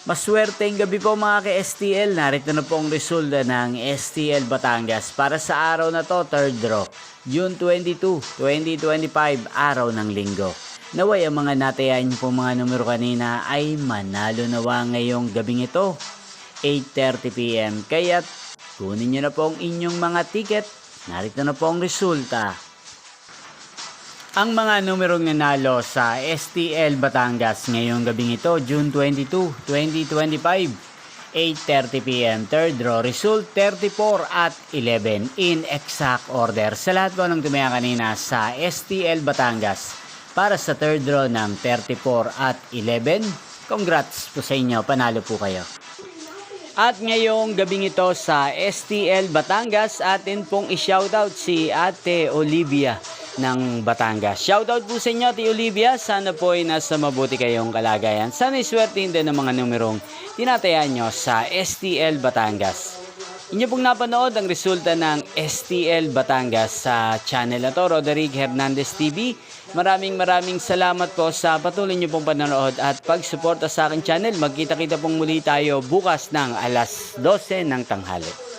Maswerteng gabi po mga ka-STL. Narito na po ang resulta ng STL Batangas para sa araw na to, third draw, June 22, 2025, araw ng linggo. Naway ang mga natayan niyo po mga numero kanina ay manalo nawa ngayong gabing ito, 8:30 PM. Kaya kunin niyo na po ang inyong mga ticket. Narito na po ang resulta. Ang mga numerong nanalo sa STL Batangas ngayong gabing ito, June 22, 2025, 8:30 PM, third draw, result 34 at 11 in exact order. Sa lahat po ng tumaya kanina sa STL Batangas para sa third draw ng 34 at 11, congrats po sa inyo, panalo po kayo. At ngayong gabing ito sa STL Batangas, atin pong i-shoutout si Ate Olivia ng Batangas. Shoutout po sa inyo, Ate Olivia. Sana po ay nasa mabuti kayong kalagayan. Sana iswertein din ng mga numerong tinatayan nyo sa STL Batangas. Inyo pong napanood ang resulta ng STL Batangas sa channel na to, Roderick Hernandez TV. Maraming salamat po sa patuloy nyo pong panonood at pagsuporta sa aking channel. Magkita-kita pong muli tayo bukas ng alas 12 ng tanghali.